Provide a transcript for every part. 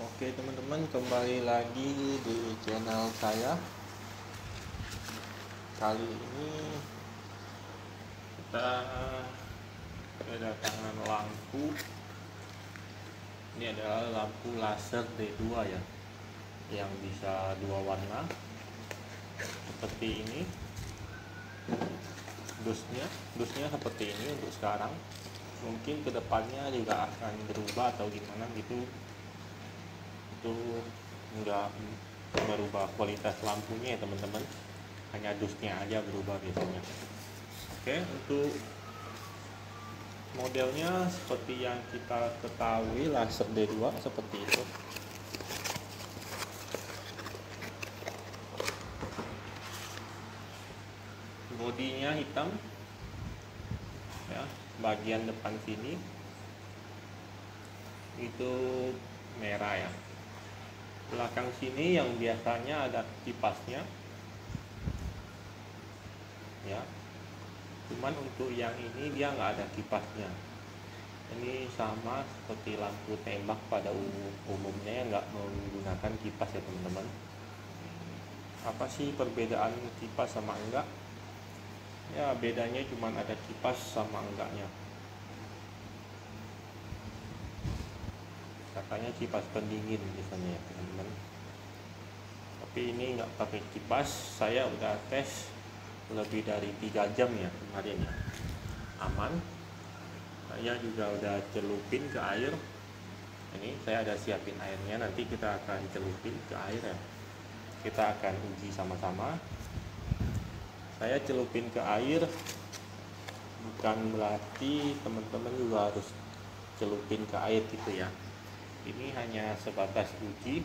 Oke teman-teman, kembali lagi di channel saya. Kali ini kita kedatangan lampu. Ini adalah lampu laser D2 ya, yang bisa dua warna seperti ini. Dusnya seperti ini untuk sekarang. Mungkin kedepannya juga akan berubah atau gimana gitu. Itu enggak merubah kualitas lampunya ya teman-teman, hanya dusnya aja berubah biasanya. Oke, untuk modelnya seperti yang kita ketahui, laser D2 seperti itu. Bodinya hitam ya, bagian depan sini itu merah ya. Belakang sini yang biasanya ada kipasnya ya, cuman untuk yang ini dia nggak ada kipasnya. Ini sama seperti lampu tembak pada umumnya yang nggak menggunakan kipas ya teman-teman. Apa sih perbedaan kipas sama enggak? Ya bedanya cuman ada kipas sama enggaknya. Katanya kipas pendingin biasanya ya teman-teman, tapi ini nggak pakai kipas. Saya udah tes lebih dari 3 jam ya kemarin ya, aman. Saya juga udah celupin ke air. Ini saya ada siapin airnya, nanti kita akan celupin ke air ya, kita akan uji sama-sama. Saya celupin ke air bukan berarti teman-teman juga harus celupin ke air gitu ya. Ini hanya sebatas uji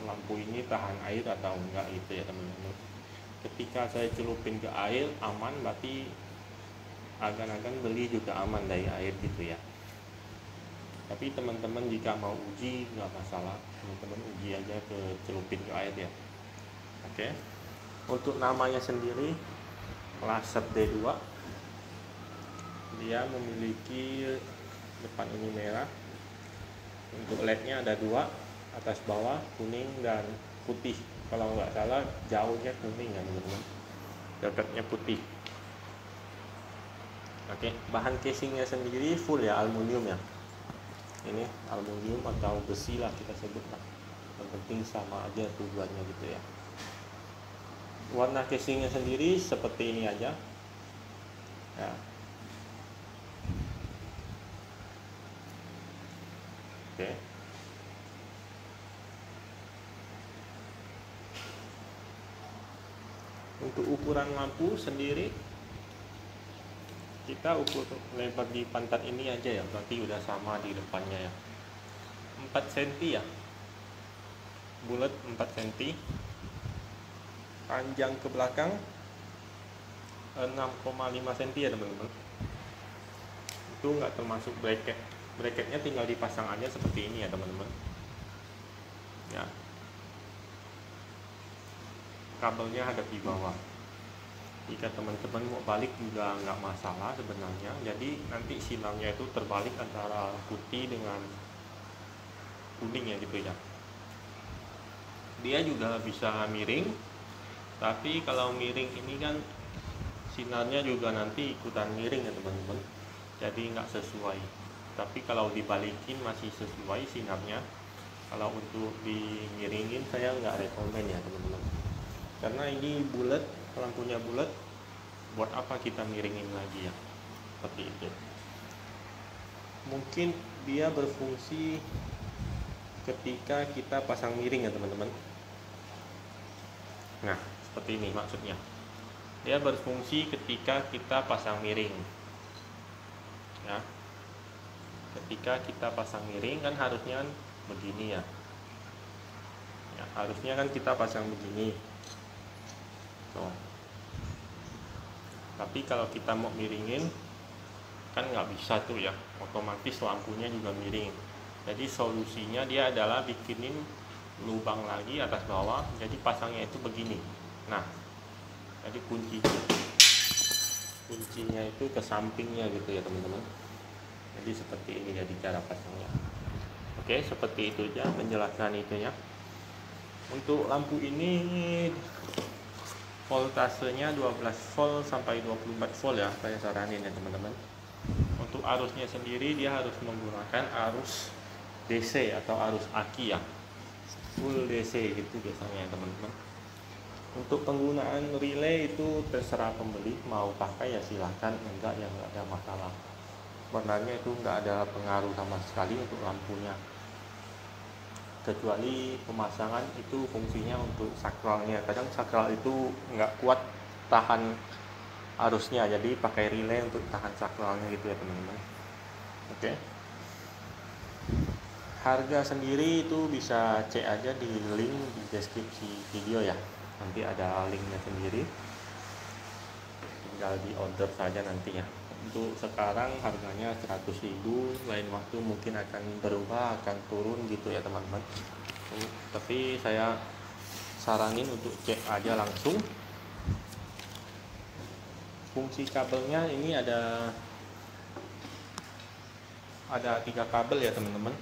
lampu ini tahan air atau enggak gitu ya teman-teman. Ketika saya celupin ke air aman, berarti agan-agan beli juga aman dari air gitu ya. Tapi teman-teman jika mau uji nggak masalah, teman-teman uji aja ke celupin ke air ya. Oke. Untuk namanya sendiri laser D2, dia memiliki depan ini merah. Untuk LED-nya ada 2, atas bawah, kuning dan putih. Kalau nggak salah jauhnya kuning ya teman-teman, dekatnya putih. Oke, bahan casingnya sendiri full ya, aluminium ya. Ini aluminium atau besi lah kita sebut lah, yang penting sama aja tujuannya gitu ya. Warna casingnya sendiri seperti ini aja ya. Oke. Untuk ukuran lampu sendiri, kita ukur lebar di pantat ini aja ya, berarti udah sama di depannya ya. 4 cm ya, bulat 4 cm. Panjang ke belakang 6,5 cm ya teman-teman. Itu nggak termasuk bracket. Bracketnya tinggal dipasang aja seperti ini ya teman-teman ya. Kabelnya ada di bawah. Jika teman-teman mau balik juga nggak masalah sebenarnya. Jadi nanti sinarnya itu terbalik antara putih dengan kuning ya gitu ya. Dia juga bisa miring, tapi kalau miring ini kan sinarnya juga nanti ikutan miring ya teman-teman, jadi nggak sesuai. Tapi kalau dibalikin masih sesuai sinarnya. Kalau untuk dimiringin saya nggak rekomen ya teman-teman, karena ini bulat, lampunya bulat, buat apa kita miringin lagi ya, seperti itu. Mungkin dia berfungsi ketika kita pasang miring ya teman-teman. Nah seperti ini maksudnya, dia berfungsi ketika kita pasang miring ya. Ketika kita pasang miring kan harusnya kan begini ya, harusnya kan kita pasang begini tuh. Tapi kalau kita mau miringin kan nggak bisa tuh ya, otomatis lampunya juga miring. Jadi solusinya dia adalah bikinin lubang lagi atas bawah, jadi pasangnya itu begini. Nah jadi kuncinya itu ke sampingnya gitu ya teman-teman. Jadi seperti ini jadi cara pasangnya. Oke, seperti itu aja penjelasan itunya. Untuk lampu ini voltasenya 12 volt sampai 24 volt ya, saya saranin ya teman-teman. Untuk arusnya sendiri dia harus menggunakan arus DC atau arus aki ya, full DC gitu biasanya teman-teman. Untuk penggunaan relay itu terserah pembeli, mau pakai ya silahkan, enggak ya enggak ada masalah. Sebenarnya itu enggak ada pengaruh sama sekali untuk lampunya, kecuali pemasangan itu fungsinya untuk sakralnya. Kadang sakral itu enggak kuat tahan arusnya, jadi pakai relay untuk tahan sakralnya gitu ya teman-teman. Oke. Harga sendiri itu bisa cek aja di link di deskripsi video ya, nanti ada linknya sendiri, tinggal di order saja nanti ya. Untuk sekarang harganya 100.000, lain waktu mungkin akan berubah, akan turun gitu ya teman-teman. Tapi saya saranin untuk cek aja langsung. Fungsi kabelnya ini ada 3 kabel ya teman-teman.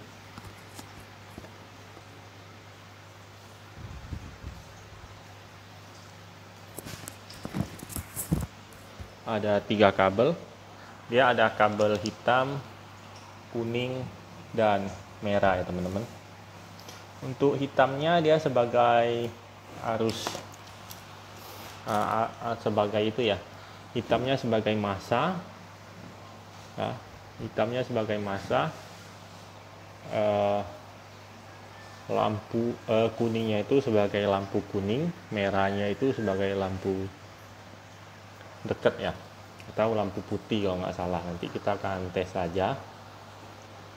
Ada 3 kabel. Dia ada kabel hitam, kuning, dan merah ya teman-teman. Untuk hitamnya dia sebagai arus sebagai itu ya. Hitamnya sebagai massa. Ya, hitamnya sebagai massa. Lampu kuningnya itu sebagai lampu kuning, merahnya itu sebagai lampu dekat ya, atau lampu putih kalau nggak salah. Nanti kita akan tes saja.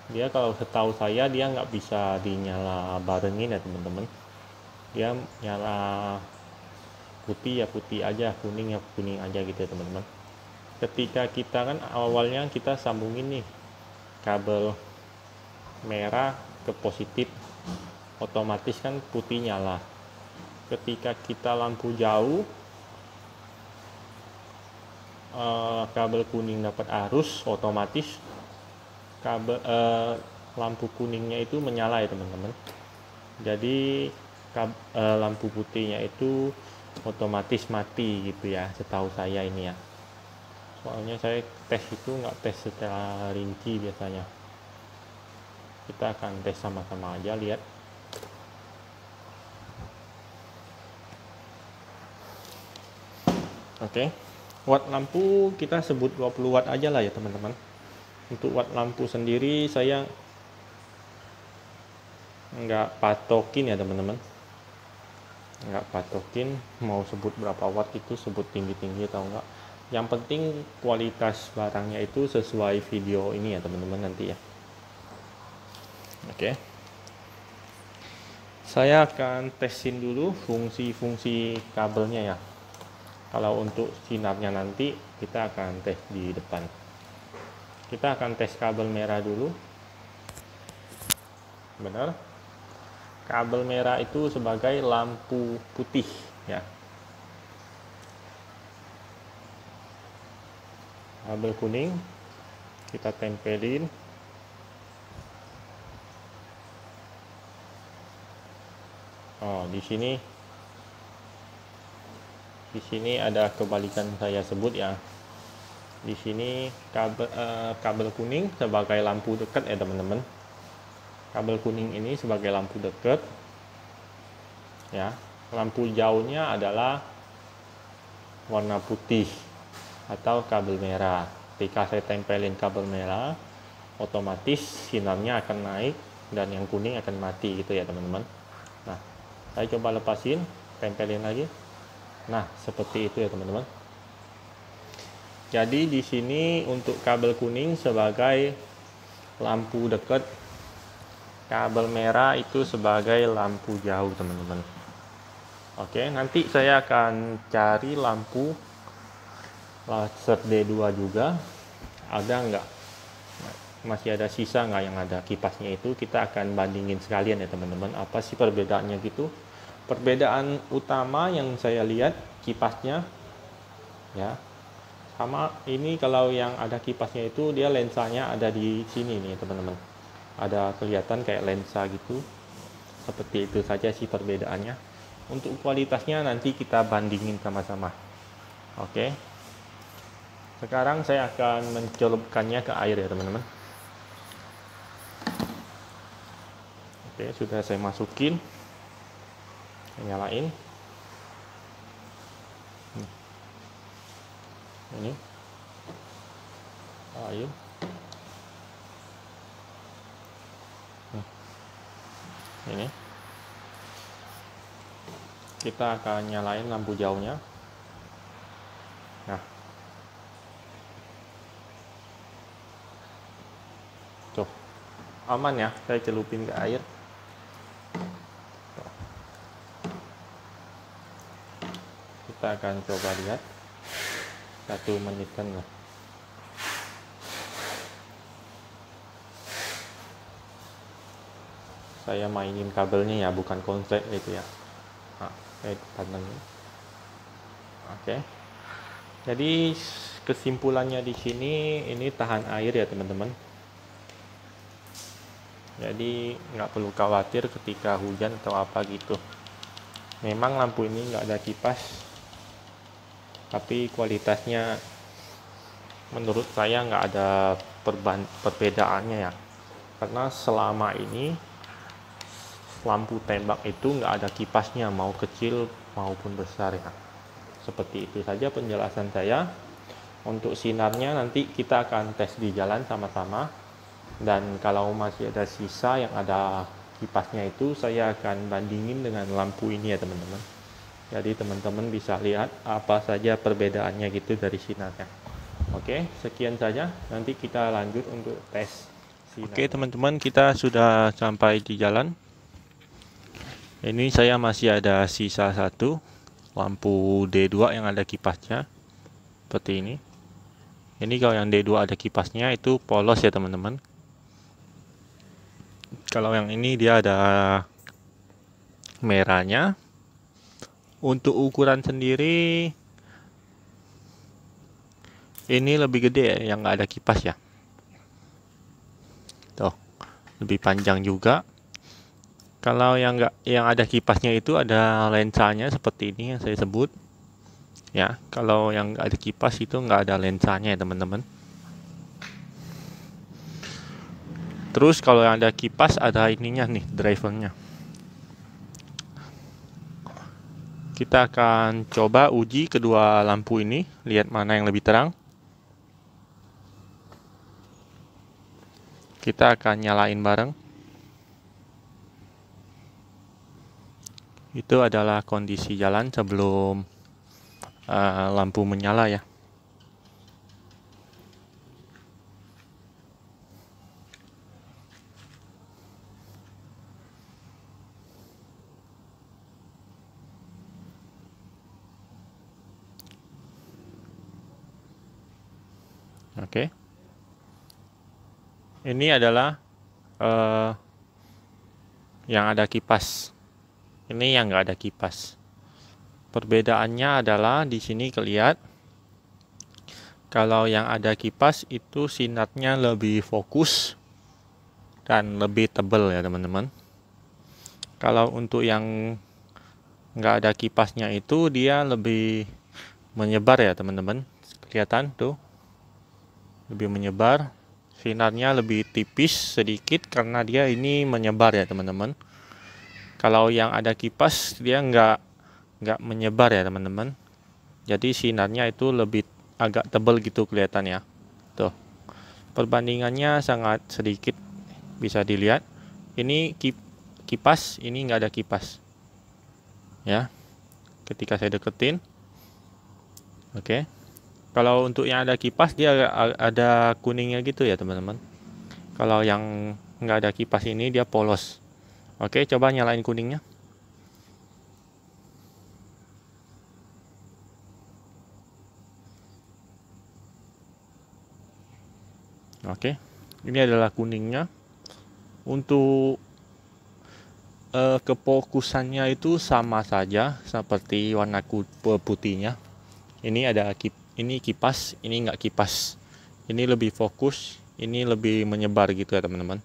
Dia kalau setahu saya dia nggak bisa dinyala barengin ya teman-teman. Dia nyala putih ya putih aja, kuning ya kuning aja gitu ya teman-teman. Ketika kita kan awalnya kita sambungin nih kabel merah ke positif, otomatis kan putih nyala. Ketika kita lampu jauh, kabel kuning dapat arus, otomatis kabel lampu kuningnya itu menyala ya teman-teman. Jadi lampu putihnya itu otomatis mati gitu ya, setahu saya ini ya. Soalnya saya tes itu nggak tes secara rinci biasanya. Kita akan tes sama-sama aja, lihat. Oke. Watt lampu kita sebut 20 watt aja lah ya teman-teman. Untuk watt lampu sendiri saya nggak patokin ya teman-teman, nggak patokin mau sebut berapa watt, itu sebut tinggi-tinggi atau enggak. Yang penting kualitas barangnya itu sesuai video ini ya teman-teman nanti ya. Oke. Saya akan tesin dulu fungsi-fungsi kabelnya ya. Kalau untuk sinarnya nanti kita akan tes di depan. Kita akan tes kabel merah dulu. Benar. Kabel merah itu sebagai lampu putih ya. Kabel kuning kita tempelin. Oh, di sini ada kebalikan saya sebut ya. Di sini kabel kuning sebagai lampu dekat ya teman-teman. Kabel kuning ini sebagai lampu dekat. Ya, lampu jauhnya adalah warna putih atau kabel merah. Ketika saya tempelin kabel merah, otomatis sinarnya akan naik dan yang kuning akan mati gitu ya teman-teman. Nah, saya coba lepasin, tempelin lagi. Nah, seperti itu ya teman-teman. Jadi di sini untuk kabel kuning sebagai lampu dekat, kabel merah itu sebagai lampu jauh teman-teman. Oke, nanti saya akan cari lampu laser D2 juga. Ada nggak? Masih ada sisa nggak yang ada kipasnya itu? Kita akan bandingin sekalian ya teman-teman. Apa sih perbedaannya gitu? Perbedaan utama yang saya lihat kipasnya ya. Sama ini, kalau yang ada kipasnya itu dia lensanya ada di sini nih teman-teman. ada kelihatan kayak lensa gitu. Seperti itu saja sih perbedaannya. Untuk kualitasnya nanti kita bandingin sama-sama. Oke. Sekarang saya akan mencelupkannya ke air ya teman-teman. Oke, sudah saya masukin. Nyalain. Ini air. Ini kita akan nyalain lampu jauhnya. Nah, tuh aman ya, saya celupin ke air. Tuh. Kita akan coba lihat 1 menitan lah. Saya mainin kabelnya ya, bukan konslet itu ya. Nah, itu panengnya. Oke. Jadi kesimpulannya di sini ini tahan air ya teman-teman. Jadi nggak perlu khawatir ketika hujan atau apa gitu. Memang lampu ini nggak ada kipas, tapi kualitasnya menurut saya nggak ada perbedaannya ya. Karena selama ini lampu tembak itu nggak ada kipasnya, mau kecil maupun besar ya. Seperti itu saja penjelasan saya. Untuk sinarnya nanti kita akan tes di jalan sama-sama. Dan kalau masih ada sisa yang ada kipasnya itu, saya akan bandingin dengan lampu ini ya teman-teman. Jadi teman-teman bisa lihat apa saja perbedaannya gitu dari sinarnya. Oke, sekian saja. Nanti kita lanjut untuk tes sinarnya. Oke teman-teman, kita sudah sampai di jalan. Ini saya masih ada sisa 1 lampu D2 yang ada kipasnya seperti ini. Ini kalau yang D2 ada kipasnya itu polos ya teman-teman. Kalau yang ini dia ada merahnya. Untuk ukuran sendiri ini lebih gede ya, yang nggak ada kipas ya. Tuh, lebih panjang juga. Kalau yang ada kipasnya itu ada lensanya seperti ini yang saya sebut. Ya, kalau yang nggak ada kipas itu nggak ada lensanya ya teman-teman. Terus kalau yang ada kipas ada ininya nih, drivernya. Kita akan coba uji kedua lampu ini, lihat mana yang lebih terang. Kita akan nyalain bareng. Itu adalah kondisi jalan sebelum lampu menyala ya. Oke. Ini adalah yang ada kipas. Ini yang nggak ada kipas. Perbedaannya adalah di sini kelihatan kalau yang ada kipas itu sinarnya lebih fokus dan lebih tebal ya teman-teman. Kalau untuk yang nggak ada kipasnya itu dia lebih menyebar ya teman-teman. Kelihatan tuh, lebih menyebar. Sinarnya lebih tipis sedikit karena dia ini menyebar ya teman-teman. Kalau yang ada kipas dia nggak menyebar ya teman-teman. Jadi sinarnya itu lebih agak tebal gitu kelihatan ya. Tuh. Perbandingannya sangat sedikit bisa dilihat. Ini kipas, ini nggak ada kipas. Ya. Ketika saya deketin. Oke. Kalau untuk yang ada kipas dia ada kuningnya gitu ya teman-teman. Kalau yang nggak ada kipas ini dia polos. Oke, coba nyalain kuningnya. Oke, ini adalah kuningnya. Untuk kefokusannya itu sama saja seperti warna putihnya. Ini ada ini kipas, ini nggak kipas. Ini lebih fokus, ini lebih menyebar gitu ya teman-teman.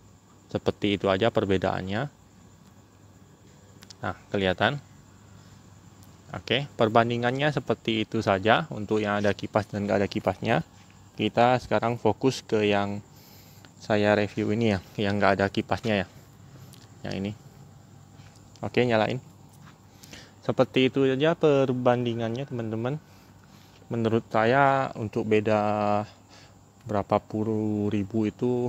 Seperti itu aja perbedaannya. Nah, kelihatan. Oke, perbandingannya seperti itu saja untuk yang ada kipas dan nggak ada kipasnya. Kita sekarang fokus ke yang saya review ini ya, yang nggak ada kipasnya ya, yang ini. Oke, nyalain. Seperti itu saja perbandingannya teman-teman. Menurut saya untuk beda berapa puluh ribu itu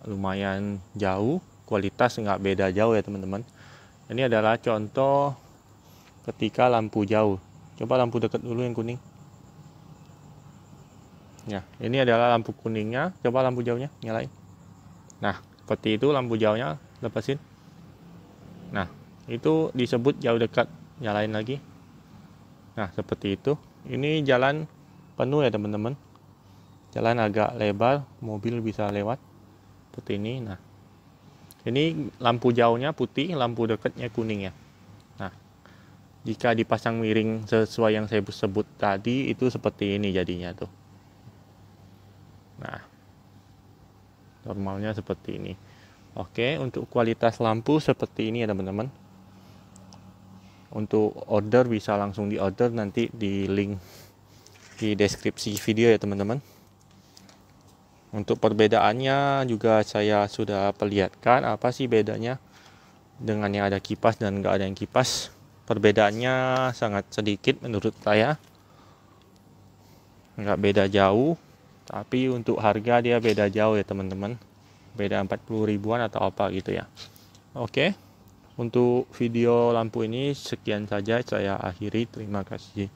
lumayan jauh, kualitas nggak beda jauh ya teman-teman. Ini adalah contoh ketika lampu jauh. Coba lampu dekat dulu yang kuning. Ya, ini adalah lampu kuningnya. Coba lampu jauhnya nyalain. Nah, seperti itu lampu jauhnya, lepasin. Nah, itu disebut jauh dekat. Nyalain lagi. Nah, seperti itu. Ini jalan penuh ya teman-teman. Jalan agak lebar, mobil bisa lewat. Seperti ini. Nah, ini lampu jauhnya putih, lampu dekatnya kuning ya. Nah, jika dipasang miring sesuai yang saya sebut tadi, itu seperti ini jadinya tuh. Nah, normalnya seperti ini. Oke, untuk kualitas lampu seperti ini ya teman-teman. Untuk order bisa langsung di order, nanti di link di deskripsi video ya teman-teman. Untuk perbedaannya juga saya sudah perlihatkan apa sih bedanya dengan yang ada kipas dan nggak ada yang kipas. Perbedaannya sangat sedikit menurut saya, nggak beda jauh, tapi untuk harga dia beda jauh ya teman-teman, beda 40 ribuan atau apa gitu ya. Oke, untuk video lampu ini sekian saja saya akhiri, terima kasih.